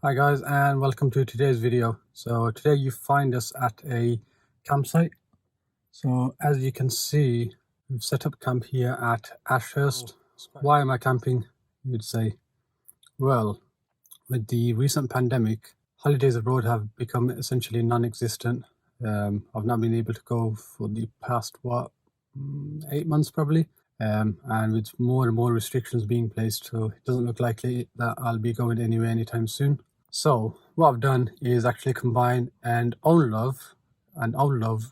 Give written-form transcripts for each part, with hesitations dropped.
Hi guys, and welcome to today's video. So today you find us at a campsite. So as you can see, we've set up camp here at LYNDHURST. Why am I camping, you'd say? Well, with the recent pandemic, holidays abroad have become essentially non-existent. I've not been able to go for the past 8 months probably. And with more and more restrictions being placed, so it doesn't look likely that I'll be going anywhere anytime soon. So what I've done is actually combine an old love,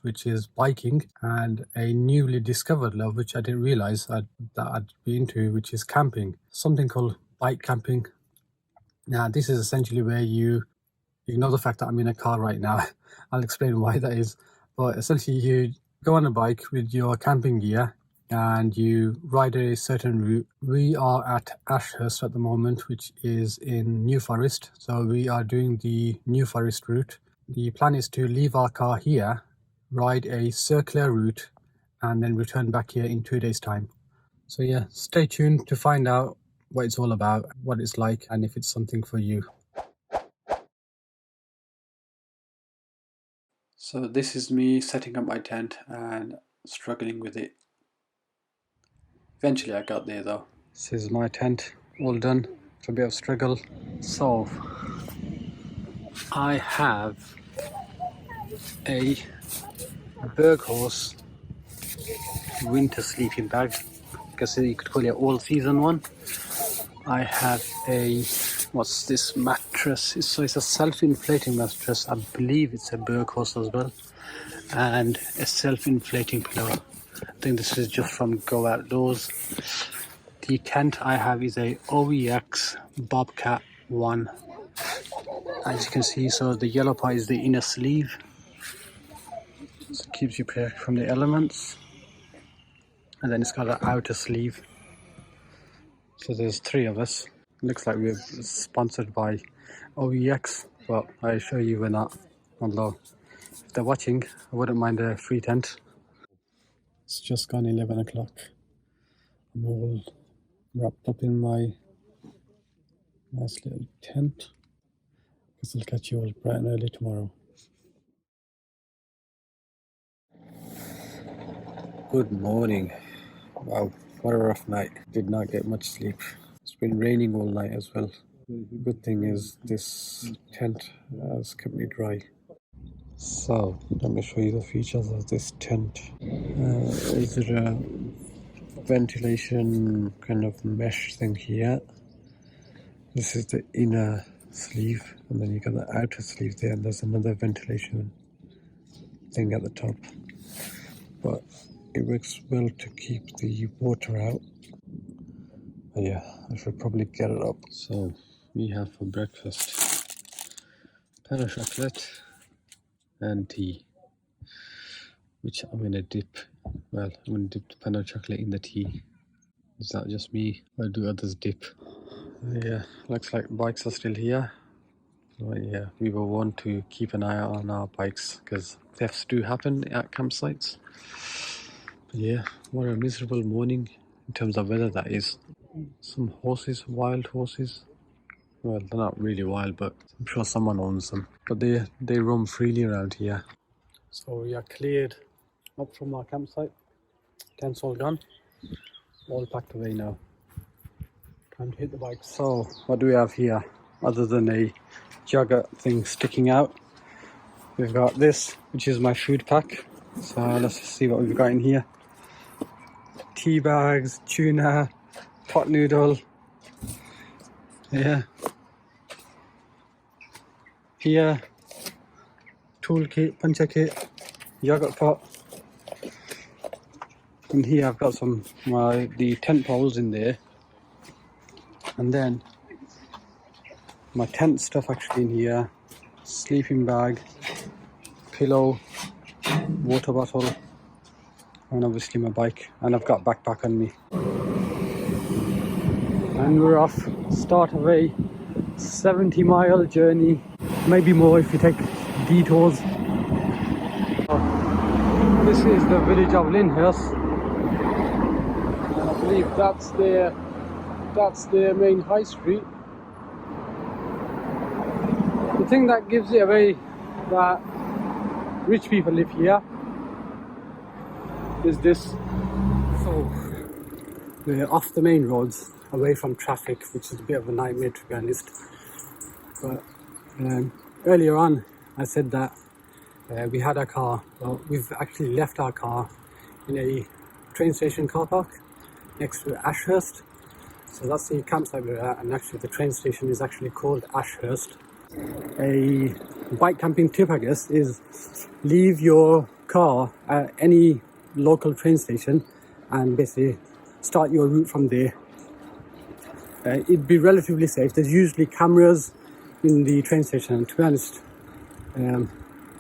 which is biking, and a newly discovered love, which I didn't realize that I'd be into, which is camping. Something called bike camping. Now, this is essentially where you ignore the fact that I'm in a car right now. I'll explain why that is. But essentially, you go on a bike with your camping gear and you ride a certain route. We are at LYNDHURST at the moment, which is in New Forest. So we are doing the New Forest route. The plan is to leave our car here, ride a circular route, and then return back here in 2 days' time. So yeah, stay tuned to find out what it's all about, what it's like, and if it's something for you. So this is me setting up my tent and struggling with it. Eventually I got there though. This is my tent, all done. It's a bit of struggle. So I have a Berghorse winter sleeping bag. I guess you could call it all season one. I have a, what's this mattress? So it's a self-inflating mattress. I believe it's a Berghorse as well. And a self-inflating pillow. I think this is just from Go Outdoors. The tent I have is a OEX Bobcat 1. As you can see, so the yellow part is the inner sleeve. So it keeps you protected from the elements. And then it's got an outer sleeve. So there's 3 of us. Looks like we're sponsored by OEX, but I assure you we're not. Although, if they're watching, I wouldn't mind a free tent. It's just gone 11 o'clock. I'm all wrapped up in my nice little tent. Guess I'll catch you all bright and early tomorrow. Good morning. Wow, what a rough night. Did not get much sleep. It's been raining all night as well. The good thing is this tent has kept me dry. So, let me show you the features of this tent. Is there a ventilation kind of mesh thing here? This is the inner sleeve, and then you got the outer sleeve there, and there's another ventilation thing at the top. But it works well to keep the water out. But yeah, I should probably get it up. So we have for breakfast pan of chocolate and tea, which I'm gonna dip. Well, I'm gonna dip the pan of chocolate in the tea. Is that just me, or do others dip? Yeah, looks like bikes are still here. So yeah, we will want to keep an eye out on our bikes because thefts do happen at campsites. But yeah, what a miserable morning in terms of weather that is. Some horses, wild horses. Well, they're not really wild, but I'm sure someone owns them. But they roam freely around here. So we are cleared up from our campsite. Tent's all gone. All packed away now. Time to hit the bike. So what do we have here other than a jogger thing sticking out? We've got this, which is my food pack. So let's see what we've got in here. Tea bags, tuna, pot noodle. Yeah. Here, toolkit, puncher kit, yogurt pot. And here I've got the tent poles in there. And then my tent stuff actually in here. Sleeping bag, pillow, water bottle, and obviously my bike. And I've got backpack on me. And we're off. Start of a 70-mile journey, maybe more if you take detours. This is the village of LYNDHURST, and I believe that's their main high street. The thing that gives it away that rich people live here is this. So we're off the main roads, away from traffic, which is a bit of a nightmare to be honest. But earlier on I said that we had our car, well, we've actually left our car in a train station car park next to Ashurst. So that's the campsite we're at, and actually the train station is actually called Ashurst. A bike camping tip, I guess, is leave your car at any local train station and basically start your route from there. It'd be relatively safe. There's usually cameras in the train station, and to be honest,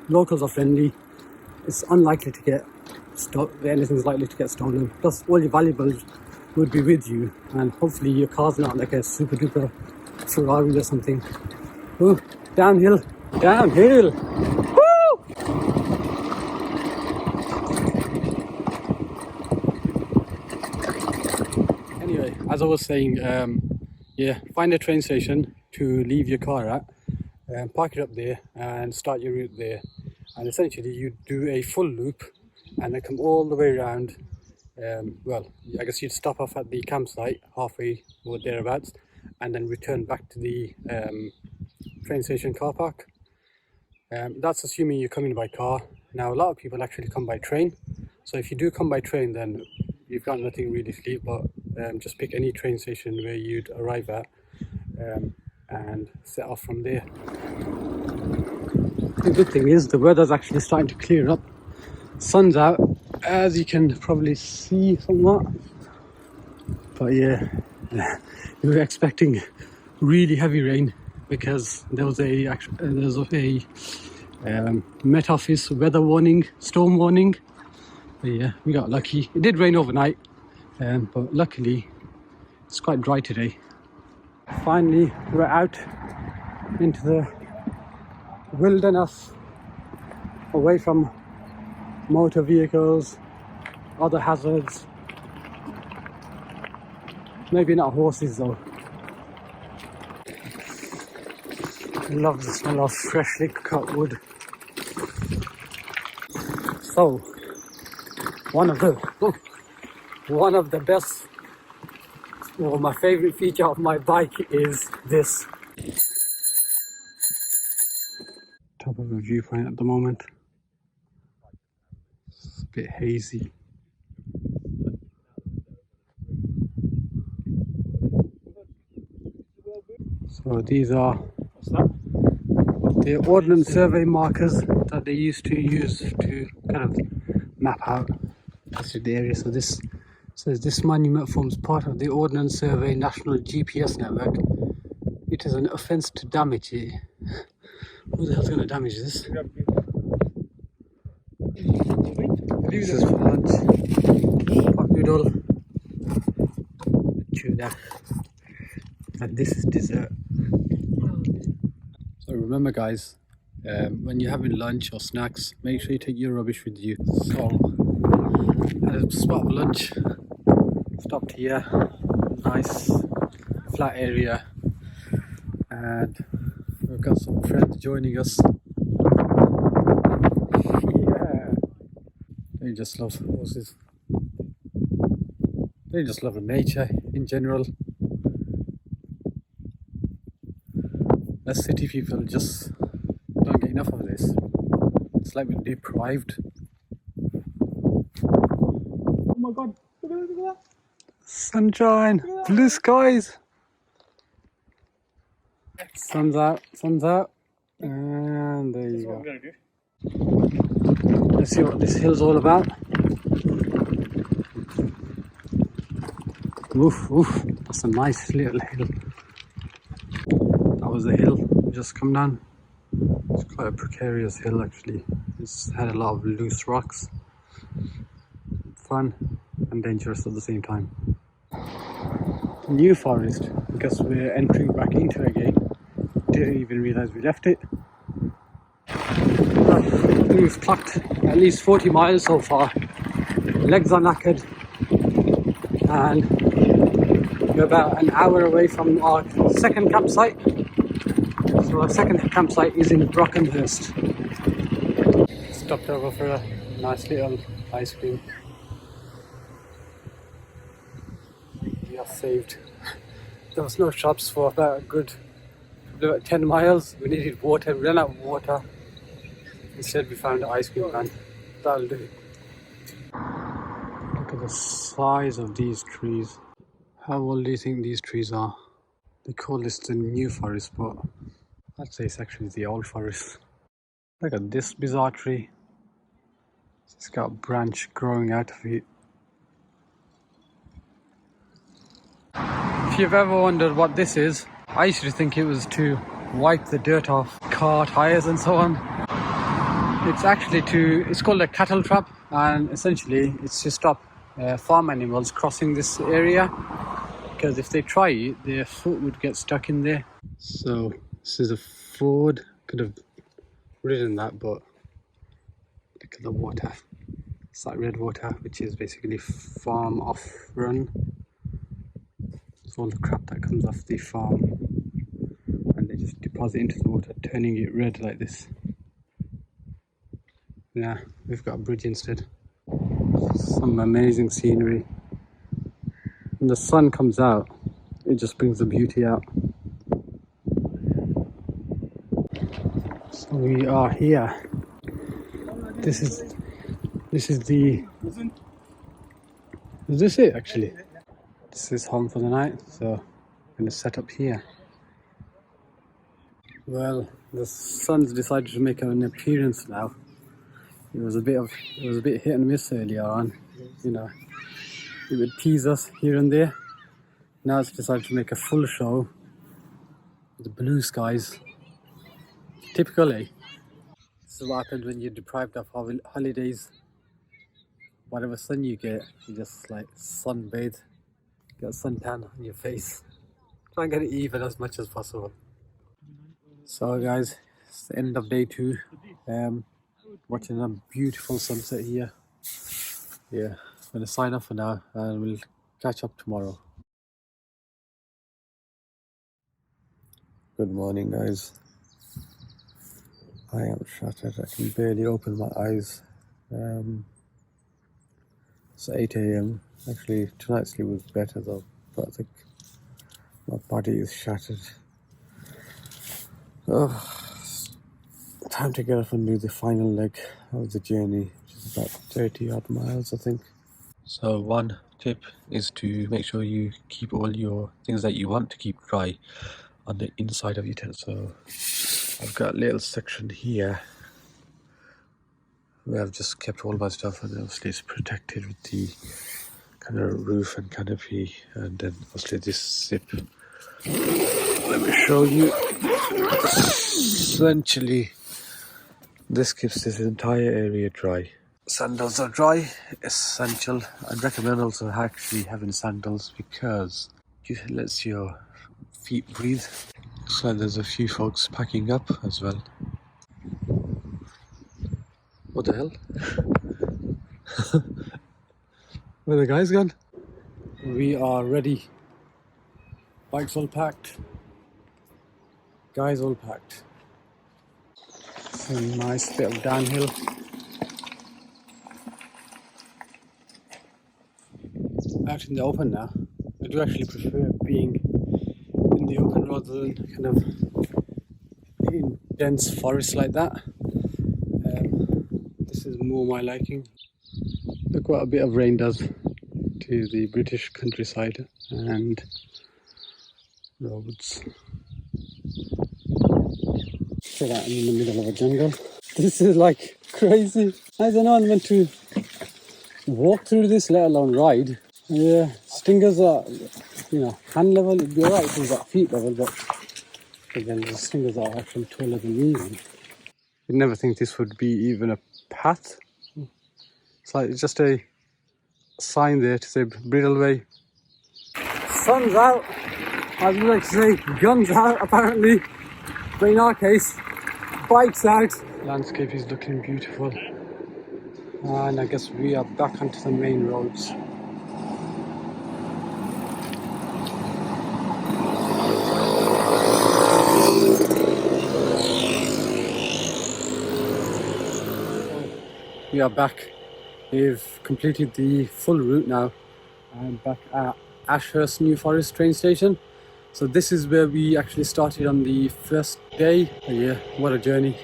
locals are friendly. It's unlikely to get anything's likely to get stolen. Plus, all your valuables would be with you, and hopefully your car's not like a super duper Ferrari or something. Oh, downhill, downhill! Woo! Anyway, as I was saying, yeah, find a train station to leave your car at, park it up there and start your route there. And essentially you do a full loop and then come all the way around. Well, I guess you'd stop off at the campsite halfway or thereabouts and then return back to the train station car park. That's assuming you're coming by car. Now a lot of people actually come by train, so if you do come by train then you've got nothing really to leave, but just pick any train station where you'd arrive at and set off from there. The good thing is the weather's actually starting to clear up. Sun's out, as you can probably see somewhat. But yeah, we were expecting really heavy rain because there was a Met Office weather warning, storm warning. But yeah, we got lucky. It did rain overnight, but luckily it's quite dry today. Finally, we're out into the wilderness, away from motor vehicles, other hazards. Maybe not horses though. I love the smell of freshly cut wood. So, one of the best, or my favorite feature of my bike is this. Top of a viewpoint at the moment. It's a bit hazy. So these are the Ordnance Survey markers that they used to use to kind of map out the area. So this says this monument forms part of the Ordnance Survey National GPS network. It is an offence to damage it. Who the hell's going to damage this? This is for lunch. Pot noodle, tuna, and this is dessert. So remember guys, when you're having lunch or snacks, make sure you take your rubbish with you. So, at a spot of lunch, stopped here, nice flat area, and we've got some friends joining us. Yeah, they just love horses. They just love nature in general. Us city people just don't get enough of this. It's like we're deprived. Oh my god, look at that. Sunshine, blue skies. Sun's out, and there you go. Let's see what this hill's all about. Oof, oof, that's a nice little hill. That was the hill we just come down. It's quite a precarious hill actually. It's had a lot of loose rocks. Fun and dangerous at the same time. New forest, because we're entering back into it again. Didn't even realise we left it. We've clocked at least 40 miles so far. Legs are knackered, and we're about an hour away from our second campsite. So our second campsite is in Brockenhurst. Stopped over for a nice little ice cream. We are saved. There was no shops for about a good 10 miles. We needed water, we ran out of water. Instead we found an ice cream van. That'll do. Look at the size of these trees. How old do you think these trees are? They call this the new forest, but I'd say it's actually the old forest. Look at this bizarre tree. It's got a branch growing out of it. If you've ever wondered what this is, I used to think it was to wipe the dirt off car tires and so on. It's actually it's called a cattle trap, and essentially it's to stop farm animals crossing this area, because if they try it, their foot would get stuck in there. So this is a ford. Could have ridden that, but look at the water. It's like red water, which is basically farm off run. It's all the crap that comes off the farm, and they just deposit into the water, turning it red like this. Yeah, we've got a bridge instead. Some amazing scenery. When the sun comes out, it just brings the beauty out. So we are here. This is this it actually? This is home for the night, so I'm gonna set up here. Well, the sun's decided to make an appearance now. It was a bit hit and miss earlier on, you know. It would tease us here and there. Now it's decided to make a full show. The blue skies. Typical, eh? This is what happens when you're deprived of holidays. Whatever sun you get, you just like sunbathe. Get a suntan on your face. Try and get it even as much as possible. So guys, it's the end of day 2. Watching a beautiful sunset here. Yeah, I'm gonna sign off for now, and we'll catch up tomorrow. Good morning, guys. I am shattered. I can barely open my eyes. It's 8 a.m. Actually, tonight's sleep was better though, but I think my body is shattered. Oh, time to get up and do the final leg of the journey, which is about 30 odd miles, I think. So one tip is to make sure you keep all your things that you want to keep dry on the inside of your tent. So I've got a little section here where I've just kept all my stuff, and obviously it's protected with the kind of roof and canopy, and then obviously this zip. Let me show you. Essentially, this keeps this entire area dry. Sandals are dry, essential. I'd recommend also actually having sandals because it lets your feet breathe. So there's a few folks packing up as well. What the hell? Where the guys gone? We are ready. Bikes all packed. Guys all packed. It's a nice bit of downhill. Out in the open now. I do actually prefer being in the open rather than kind of in dense forest like that. This is more my liking. Look what a bit of rain does to the British countryside and roads. Sit out in the middle of a jungle. This is like crazy. I don't know, I'm meant to walk through this, let alone ride. Yeah, stingers are, hand level, it'd be alright if it was at feet level, but again, the stingers are actually taller than me. You'd never think this would be even a path. It's like it's just a sign there to say Bridleway. Sun's out. I was like to say guns out apparently, but in our case, bikes out. Landscape is looking beautiful, and I guess we are back onto the main roads. we are back. We've completed the full route now. I'm back at Ashurst New Forest train station. So this is where we actually started on the first day. Yeah, what a journey.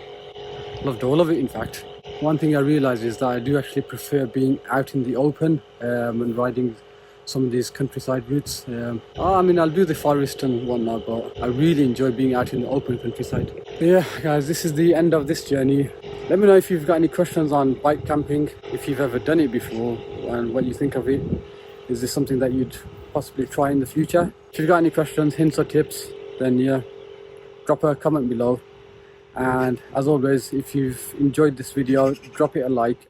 Loved all of it, in fact. One thing I realised is that I do actually prefer being out in the open and riding some of these countryside routes. I mean, I'll do the forest and whatnot, but I really enjoy being out in the open countryside. Yeah, guys, this is the end of this journey. Let me know if you've got any questions on bike camping, if you've ever done it before, and what you think of it. Is this something that you'd possibly try in the future? If you've got any questions, hints or tips, then yeah, drop a comment below. And as always, if you've enjoyed this video, drop it a like